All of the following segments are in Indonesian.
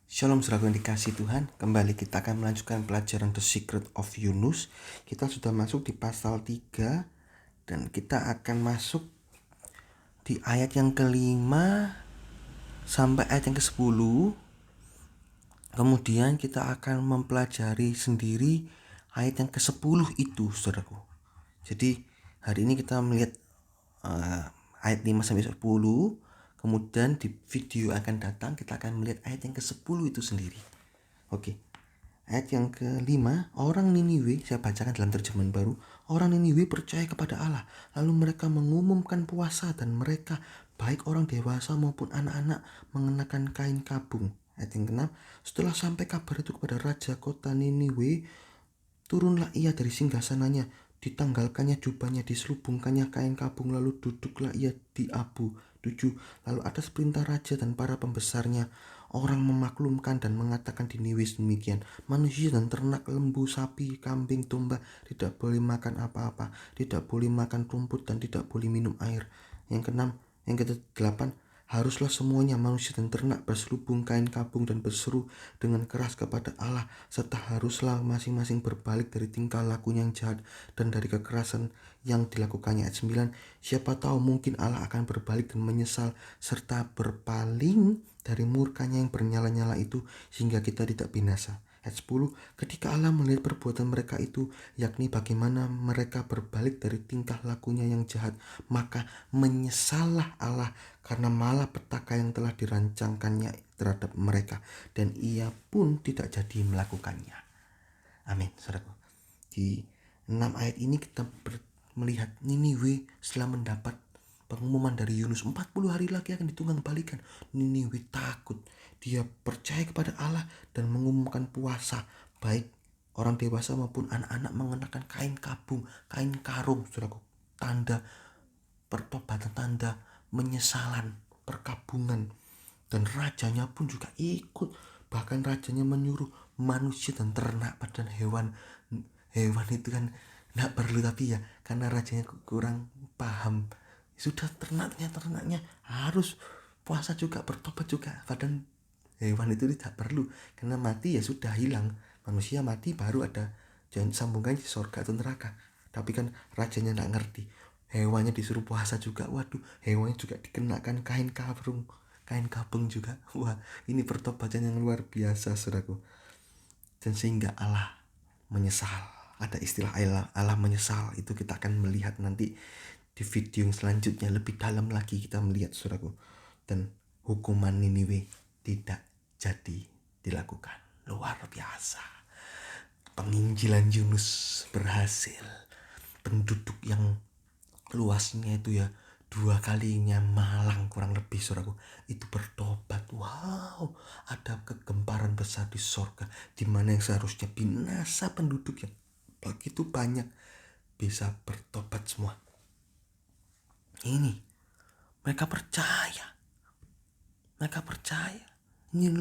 Shalom saudara yang dikasih Tuhan. Kembali kita akan melanjutkan pelajaran The Secret of Yunus. Kita sudah masuk di pasal 3 dan kita akan masuk di ayat yang ke-5 sampai ayat yang ke-10. Kemudian kita akan mempelajari sendiri ayat yang ke-10 itu, saudaraku. Jadi hari ini kita melihat ayat 5 sampai 10. Kemudian di video akan datang kita akan melihat ayat yang ke-10 itu sendiri. Oke. Ayat yang ke-5, orang Niniwe, saya bacakan dalam terjemahan baru. Orang Niniwe percaya kepada Allah, lalu mereka mengumumkan puasa dan mereka, baik orang dewasa maupun anak-anak, mengenakan kain kabung. Ayat yang ke-6, setelah sampai kabar itu kepada raja kota Niniwe, turunlah ia dari singgasananya, ditanggalkannya jubahnya, diselubungkannya kain kabung, lalu duduklah ia di abu. 7. Lalu atas perintah raja dan para pembesarnya, orang memaklumkan dan mengatakan di Niwis demikian, manusia dan ternak, lembu, sapi, kambing, domba tidak boleh makan apa-apa, tidak boleh makan rumput dan tidak boleh minum air. Yang ke-6, yang ke-8, haruslah semuanya manusia dan ternak berselubung kain kabung dan berseru dengan keras kepada Allah, serta haruslah masing-masing berbalik dari tingkah lakunya yang jahat dan dari kekerasan yang dilakukannya. Ayat 9, siapa tahu mungkin Allah akan berbalik dan menyesal serta berpaling dari murkanya yang bernyala-nyala itu sehingga kita tidak binasa. Ayat 10, ketika Allah melihat perbuatan mereka itu, yakni bagaimana mereka berbalik dari tingkah lakunya yang jahat, maka menyesallah Allah karena malapetaka yang telah dirancangkannya terhadap mereka, dan ia pun tidak jadi melakukannya. Amin, saudaraku. Di 6 ayat ini kita melihat Niniwe setelah mendapat pengumuman dari Yunus 40 hari lagi akan ditunggang balikan. Niniwe takut. Dia percaya kepada Allah dan mengumumkan puasa, baik orang dewasa maupun anak-anak mengenakan kain kabung, kain karung, saudaraku. Tanda pertobatan, tanda menyesalan, perkabungan. Dan rajanya pun juga ikut. Bahkan rajanya menyuruh manusia dan ternak dan hewan itu kan tidak perlu, tapi ya karena rajanya kurang paham, sudah ternaknya harus puasa juga, bertobat juga. Padahal hewan itu tidak perlu, karena mati ya sudah hilang. Manusia mati baru ada jangan sambungannya surga atau neraka. Tapi kan rajanya tidak ngerti, hewannya disuruh puasa juga. Waduh, hewannya juga dikenakan kain kabung juga. Wah, ini pertobatan yang luar biasa, saudaraku. Dan sehingga Allah menyesal. Ada istilah Allah menyesal, itu kita akan melihat nanti di video yang selanjutnya. Lebih dalam lagi kita melihat, saudaraku. Dan hukuman Niniwe tidak jadi dilakukan. Luar biasa. Penginjilan Yunus berhasil. Penduduk yang luasnya itu ya 2 kalinya Malang kurang lebih, saudaraku, itu bertobat. Wow, ada kegemparan besar di sorga, di mana yang seharusnya binasa penduduk yang begitu banyak bisa bertobat semua. Ini mereka percaya. Ini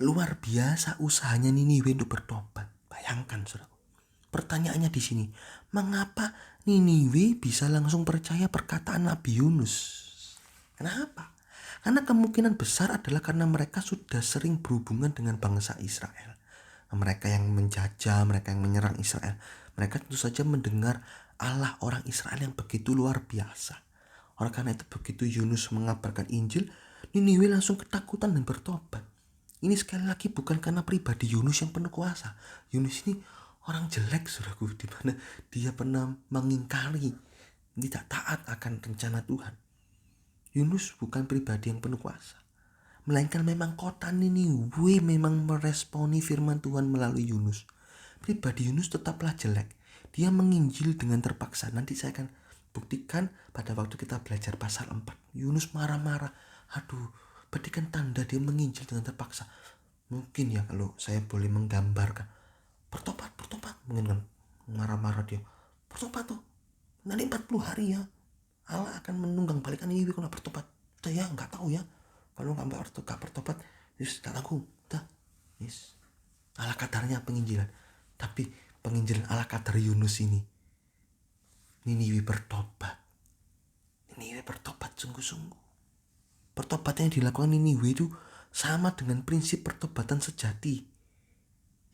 luar biasa usahanya Niniwe untuk bertobat. Bayangkan, saudaraku. Pertanyaannya di sini, mengapa Niniwe bisa langsung percaya perkataan Nabi Yunus? Kenapa? Karena kemungkinan besar adalah karena mereka sudah sering berhubungan dengan bangsa Israel. Mereka yang menjajah, mereka yang menyerang Israel. Mereka tentu saja mendengar Allah orang Israel yang begitu luar biasa. Oleh karena itu begitu Yunus mengabarkan Injil, Niniwe langsung ketakutan dan bertobat. Ini sekali lagi bukan karena pribadi Yunus yang penuh kuasa. Yunus ini orang jelek, saudaraku, di mana dia pernah mengingkari, tidak taat akan rencana Tuhan. Yunus bukan pribadi yang penuh kuasa, melainkan memang kota Niniwe memang meresponi firman Tuhan melalui Yunus. Pribadi Yunus tetaplah jelek. Dia menginjil dengan terpaksa. Nanti saya akan buktikan pada waktu kita belajar pasal 4. Yunus marah-marah. Aduh, berikan tanda dia menginjil dengan terpaksa. Mungkin ya kalau saya boleh menggambarkan, bertobat, mungkin kan marah-marah dia, bertobat tuh, nanti 40 hari ya Allah akan menunggang balikan ini kalau bertobat. Udah ya, nggak tahu ya, kalau nggak bertobat, yes, tak tanggung, udah, yes. Ala kadarnya penginjilan, tapi penginjilan ala kadar Yunus ini, Niniwe bertobat sungguh-sungguh. Pertobatan yang dilakukan Niniwe itu Sama dengan prinsip pertobatan sejati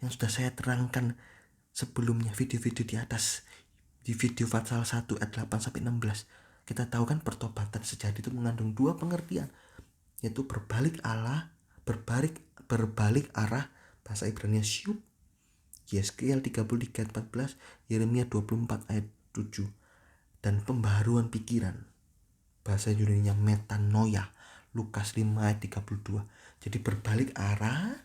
yang sudah saya terangkan sebelumnya video-video di atas, di video pasal 1 ayat 8-16. Kita tahu kan pertobatan sejati itu mengandung dua pengertian, yaitu berbalik arah, bahasa Ibrani syub, Yeskiel 33 ayat 14, Yeremia 24 ayat 7, dan pembaharuan pikiran, bahasa Yunani-nya metanoia, Lukas 5 ayat 32. Jadi berbalik arah,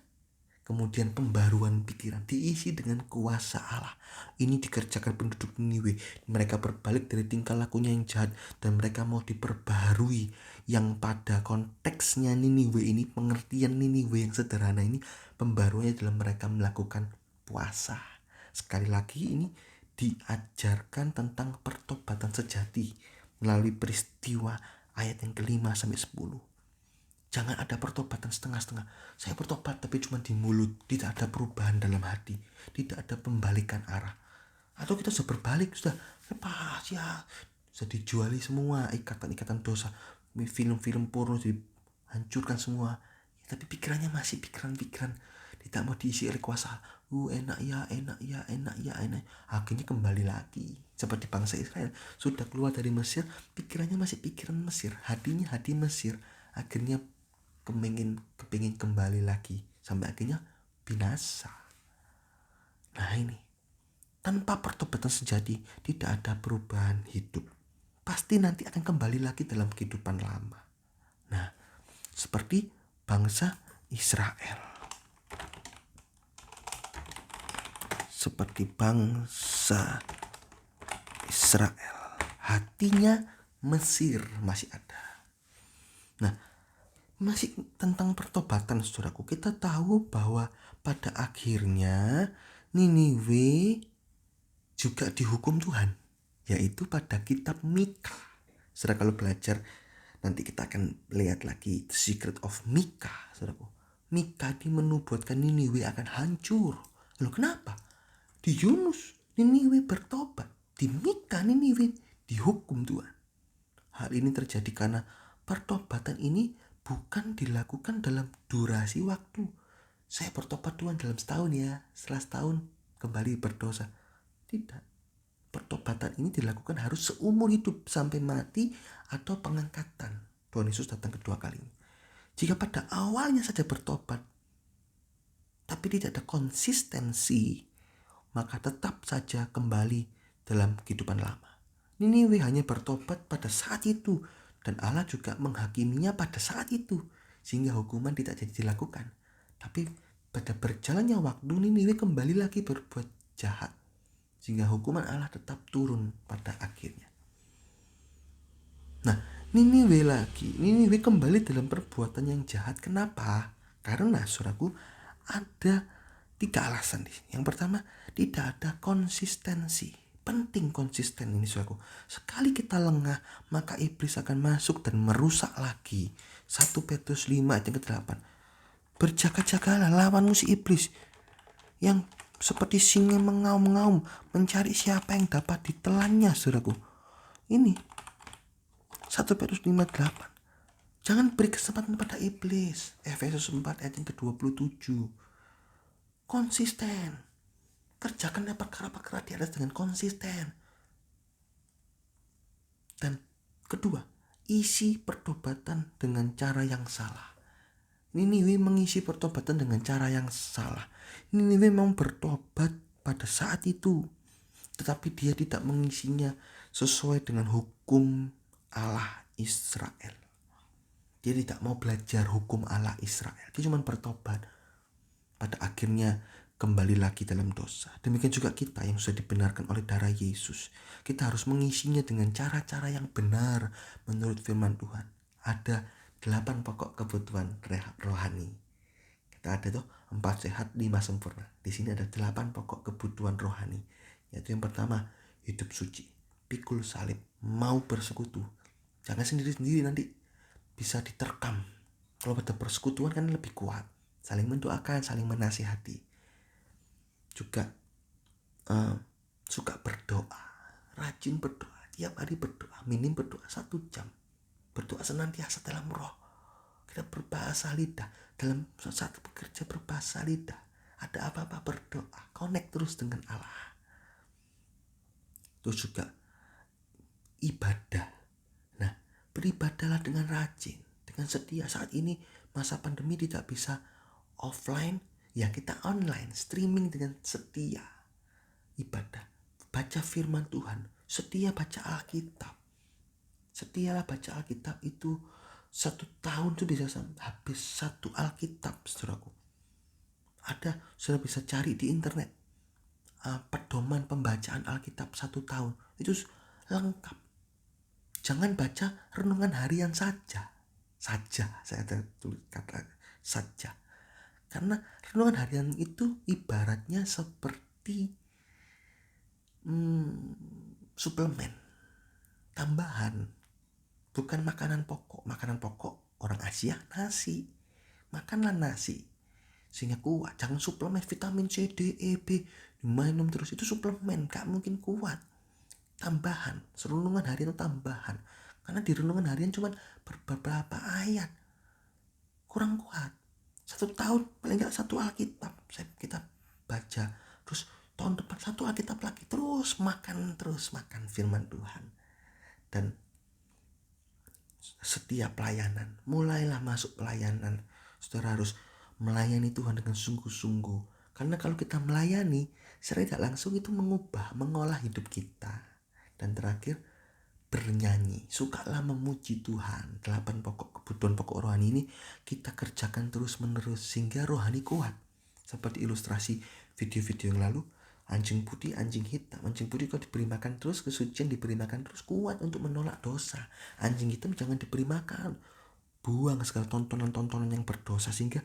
kemudian pembaruan pikiran diisi dengan kuasa Allah. Ini dikerjakan penduduk Niniwe. Mereka berbalik dari tingkah lakunya yang jahat dan mereka mau diperbaharui. Yang pada konteksnya Niniwe ini, pengertian Niniwe yang sederhana ini, pembaruannya dalam mereka melakukan puasa. Sekali lagi ini diajarkan tentang pertobatan sejati melalui peristiwa ayat yang ke-5-10. Jangan ada pertobatan setengah-setengah. Saya bertobat tapi cuma di mulut, tidak ada perubahan dalam hati, tidak ada pembalikan arah. Atau kita sudah berbalik, sudah lepas ya, sudah dijuali semua ikatan-ikatan dosa, film-film porno dihancurkan semua. Ya, tapi pikirannya masih pikiran-pikiran, tidak mau diisi oleh kuasa. Enak ya. Akhirnya kembali lagi seperti bangsa Israel, sudah keluar dari Mesir, pikirannya masih pikiran Mesir, hatinya hati Mesir. Akhirnya kepingin kembali lagi sampai akhirnya binasa. Nah ini, tanpa pertobatan sejati tidak ada perubahan hidup. Pasti nanti akan kembali lagi dalam kehidupan lama. Nah, seperti bangsa Israel. Hatinya Mesir masih ada. Nah, masih tentang pertobatan, saudaraku, kita tahu bahwa pada akhirnya Niniwe juga dihukum Tuhan, yaitu pada kitab Mika. Saudara kalau belajar nanti kita akan lihat lagi The Secret of Mika, saudaraku. Mika ini menubuatkan Niniwe akan hancur. Lalu kenapa? Di Yunus Niniwe bertobat, di Mika Niniwe dihukum Tuhan. Hal ini terjadi karena pertobatan ini bukan dilakukan dalam durasi waktu. Saya bertobat Tuhan dalam setahun ya, setelah setahun kembali berdosa. Tidak. Pertobatan ini dilakukan harus seumur hidup sampai mati atau pengangkatan. Tuhan Yesus datang kedua kali. Jika pada awalnya saja bertobat, tapi tidak ada konsistensi, maka tetap saja kembali dalam kehidupan lama. Niniwe hanya bertobat pada saat itu, dan Allah juga menghakiminya pada saat itu, sehingga hukuman tidak jadi dilakukan. Tapi pada berjalannya waktu, Niniwe kembali lagi berbuat jahat, sehingga hukuman Allah tetap turun pada akhirnya. Nah, Niniwe kembali dalam perbuatan yang jahat. Kenapa? Karena, saudaraku, ada 3 alasan. Yang pertama, tidak ada konsistensi. Penting konsisten ini, saudaraku. Sekali kita lengah, maka iblis akan masuk dan merusak lagi. 1 Petrus 5 ayat yang ke-8. Berjaga-jagalah, lawanmu si iblis yang seperti singa mengaum-ngaum mencari siapa yang dapat ditelannya, saudaraku. Ini 1 Petrus 5:8. Jangan beri kesempatan pada iblis. Efesus 4 ayat yang ke-27. Konsisten. Kerjakan perkara-perkara di atas dengan konsisten. Dan kedua, isi pertobatan dengan cara yang salah. Niniwe mengisi pertobatan dengan cara yang salah. Niniwe mau bertobat pada saat itu, tetapi dia tidak mengisinya sesuai dengan hukum Allah Israel. Dia tidak mau belajar hukum Allah Israel. Dia cuma bertobat. Pada akhirnya kembali lagi dalam dosa. Demikian juga kita yang sudah dibenarkan oleh darah Yesus. Kita harus mengisinya dengan cara-cara yang benar menurut firman Tuhan. Ada 8 pokok kebutuhan rohani. Kita ada 4 sehat, 5 sempurna. Di sini ada 8 pokok kebutuhan rohani. Yaitu yang pertama, hidup suci, pikul salib, mau bersekutu. Jangan sendiri-sendiri, nanti bisa diterkam. Kalau pada persekutuan kan lebih kuat. Saling mendoakan, saling menasihati. Juga suka berdoa, rajin berdoa, tiap hari berdoa, minim berdoa 1 jam, berdoa senantiasa dalam roh. Kita berbahasa lidah. Dalam saat bekerja berbahasa lidah, ada apa-apa berdoa, connect terus dengan Allah. Terus juga ibadah. Nah, beribadahlah dengan rajin, dengan setia. Saat ini masa pandemi tidak bisa offline, ya kita online, streaming dengan setia. Ibadah, baca firman Tuhan, setia baca Alkitab. Setialah baca Alkitab itu 1 tahun tuh bisa habis 1 Alkitab, saudaraku. Ada, sudah bisa cari di internet pedoman pembacaan Alkitab 1 tahun. Itu lengkap. Jangan baca renungan harian saja. Saya tulis kata saja. Karena renungan harian itu ibaratnya seperti suplemen, tambahan. Bukan makanan pokok. Makanan pokok orang Asia nasi. Makanlah nasi sehingga kuat. Jangan suplemen vitamin C, D, E, B minum terus, itu suplemen, gak mungkin kuat. Tambahan, renungan harian itu tambahan. Karena di renungan harian cuma beberapa ayat, kurang kuat. 1 tahun paling gak 1 Alkitab kita baca, terus tahun depan 1 Alkitab lagi, terus makan firman Tuhan. Dan setiap pelayanan, mulailah masuk pelayanan. Saudara harus melayani Tuhan dengan sungguh-sungguh. Karena kalau kita melayani, secara tidak langsung itu mengubah, mengolah hidup kita. Dan terakhir, bernyanyi. Sukalah memuji Tuhan. 8 kebutuhan pokok rohani ini kita kerjakan terus menerus sehingga rohani kuat. Seperti ilustrasi video-video yang lalu, anjing putih, anjing hitam. Anjing putih kalau diberi makan terus, kesucian diberi makan terus, kuat untuk menolak dosa. Anjing hitam jangan diberi makan, buang segala tontonan-tontonan yang berdosa sehingga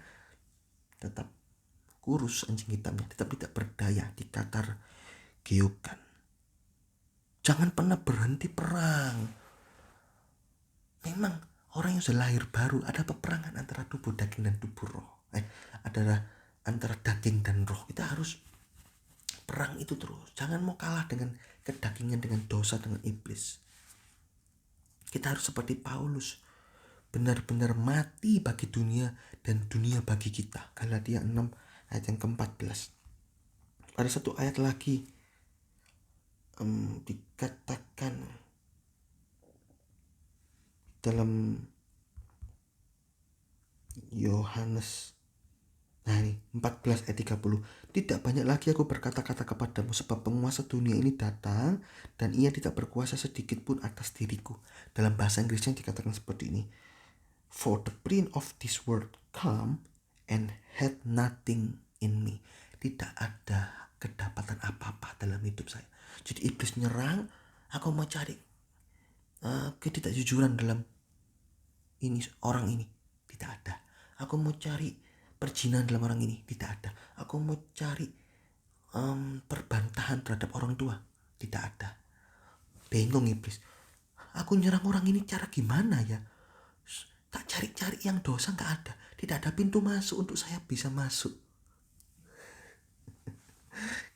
tetap kurus anjing hitamnya, tetap tidak berdaya, dikatar geokan. Jangan pernah berhenti perang. Memang orang yang sudah lahir baru, ada peperangan antara tubuh daging dan tubuh roh. Adalah antara daging dan roh. Kita harus perang itu terus. Jangan mau kalah dengan kedagingan, dengan dosa, dengan iblis. Kita harus seperti Paulus, benar-benar mati bagi dunia dan dunia bagi kita. Galatia 6 ayat yang ke-14. Ada satu ayat lagi dikatakan dalam Yohanes 14 ayat 30. Tidak banyak lagi aku berkata-kata kepadamu, sebab penguasa dunia ini datang dan ia tidak berkuasa sedikit pun atas diriku. Dalam bahasa Inggrisnya dikatakan seperti ini. For the prince of this world come and had nothing in me. Tidak ada kedapatan apa-apa dalam hidup saya. Jadi iblis menyerang, aku mau cari ketidakjujuran dalam orang ini. Tidak ada. Aku mau cari perzinahan dalam orang ini. Tidak ada. Aku mau cari perbantahan terhadap orang tua. Tidak ada. Bingung iblis. Aku nyerang orang ini cara gimana ya? Tak cari-cari yang dosa gak ada. Tidak ada pintu masuk untuk saya bisa masuk.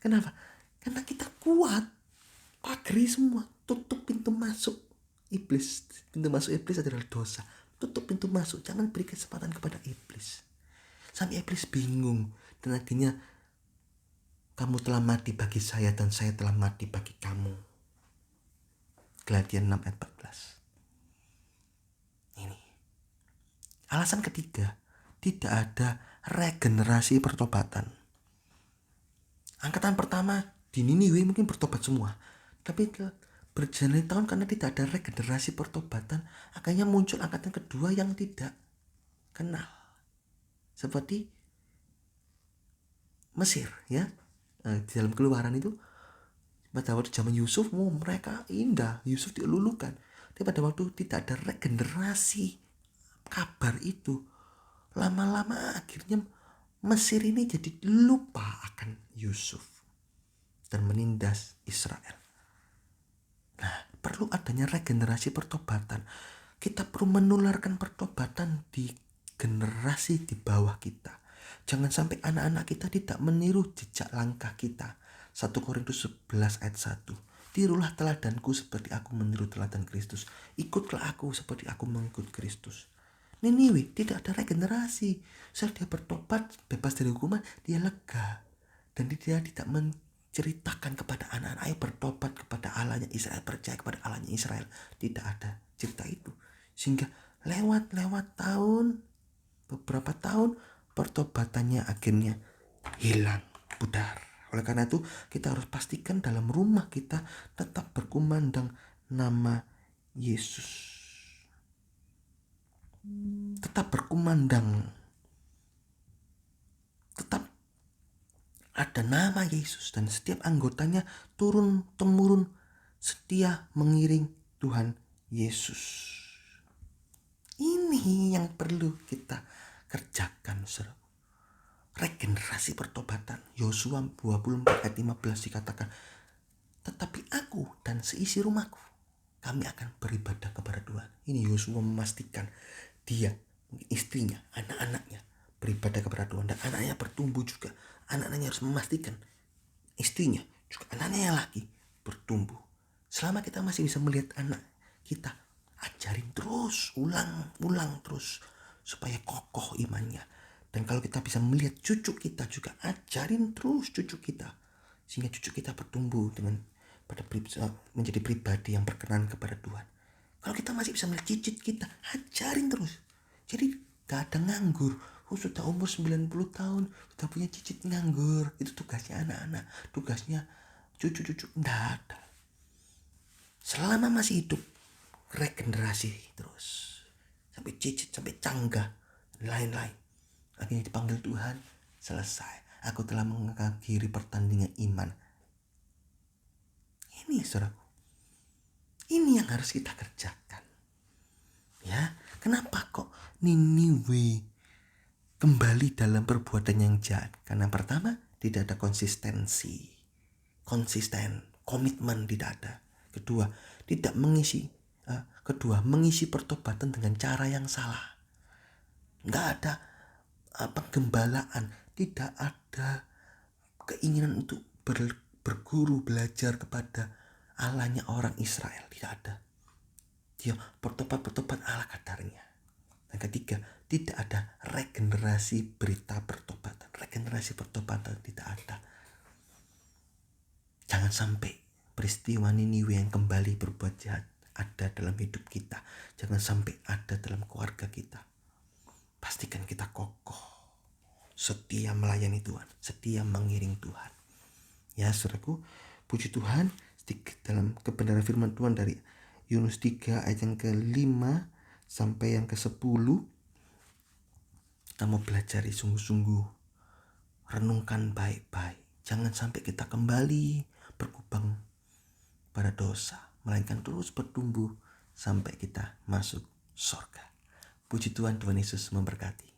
Kenapa? Karena kita kuat. Pagari semua. Tutup pintu masuk iblis. Pintu masuk iblis adalah dosa. Tutup pintu masuk. Jangan beri kesempatan kepada iblis. Sampai iblis bingung. Dan akhirnya kamu telah mati bagi saya dan saya telah mati bagi kamu. Galatia 6 ayat 14. Ini. Alasan ketiga, tidak ada regenerasi pertobatan. Angkatan pertama di Niniwe mungkin bertobat semua. Tapi berjalan tahun karena tidak ada regenerasi pertobatan, akhirnya muncul angkatan kedua yang tidak kenal. Seperti Mesir ya. Di dalam Keluaran itu pada waktu zaman Yusuf, mereka indah, Yusuf dilulukan. Tapi pada waktu tidak ada regenerasi kabar itu, lama-lama akhirnya Mesir ini jadi lupa akan Yusuf dan menindas Israel. Nah, perlu adanya regenerasi pertobatan. Kita perlu menularkan pertobatan di generasi di bawah kita. Jangan sampai anak-anak kita tidak meniru jejak langkah kita. 1 Korintus 11 ayat 1. Tirulah teladanku seperti aku meniru teladan Kristus. Ikutlah aku seperti aku mengikut Kristus. Niniwe tidak ada regenerasi. Setelah dia bertobat, bebas dari hukuman, dia lega. Dan dia tidak menceritakan kepada anak-anak, ayo bertobat kepada Allahnya Israel, percaya kepada Allahnya Israel. Tidak ada cerita itu. Sehingga lewat tahun, beberapa tahun, pertobatannya akhirnya hilang, pudar. Oleh karena itu, kita harus pastikan dalam rumah kita tetap berkumandang nama Yesus. Tetap berkumandang, tetap ada nama Yesus, dan setiap anggotanya turun temurun setia mengiring Tuhan Yesus. Ini yang perlu kita kerjakan, saudara. Regenerasi pertobatan. Yosua 24 ayat 15 dikatakan, tetapi aku dan seisi rumahku, kami akan beribadah kepada Tuhan. Ini Yosua memastikan dia, istrinya, anak-anaknya beribadah kepada Tuhan, dan anaknya bertumbuh juga. Anak-anaknya harus memastikan istrinya juga, anaknya yang laki bertumbuh. Selama kita masih bisa melihat anak kita, ajarin terus, ulang terus supaya kokoh imannya. Dan kalau kita bisa melihat cucu kita juga, ajarin terus cucu kita sehingga cucu kita bertumbuh dengan menjadi pribadi yang berkenan kepada Tuhan. Kalau kita masih bisa melihat cicit kita, ajarin terus. Jadi gak ada nganggur. Sudah umur 90 tahun, sudah punya cicit nganggur. Itu tugasnya anak-anak, tugasnya cucu-cucu. Gak ada. Selama masih hidup, regenerasi terus. Sampai cicit, sampai canggah, lain-lain. Akhirnya dipanggil Tuhan, selesai. Aku telah mengakhiri pertandingan iman. Ini saudaraku, ini yang harus kita kerjakan. Ya, kenapa kok Niniwe kembali dalam perbuatan yang jahat? Karena pertama, tidak ada konsistensi. Komitmen tidak ada. Kedua, mengisi pertobatan dengan cara yang salah. Nggak ada penggembalaan, tidak ada keinginan untuk berguru, belajar kepada Allahnya orang Israel, tidak ada. Dia bertobat ala kadarnya. Dan ketiga, tidak ada regenerasi berita pertobatan. Regenerasi pertobatan tidak ada. Jangan sampai peristiwa Niniwe yang kembali berbuat jahat ada dalam hidup kita. Jangan sampai ada dalam keluarga kita. Pastikan kita kokoh, setia melayani Tuhan, setia mengiring Tuhan. Ya saudaraku, puji Tuhan, sedikit dalam kebenaran firman Tuhan dari Yunus 3 ayat yang ke-5 sampai yang ke-10. Kita mau belajar sungguh-sungguh, renungkan baik-baik. Jangan sampai kita kembali berkubang pada dosa, melainkan terus bertumbuh sampai kita masuk surga. Puji Tuhan, Tuhan Yesus memberkati.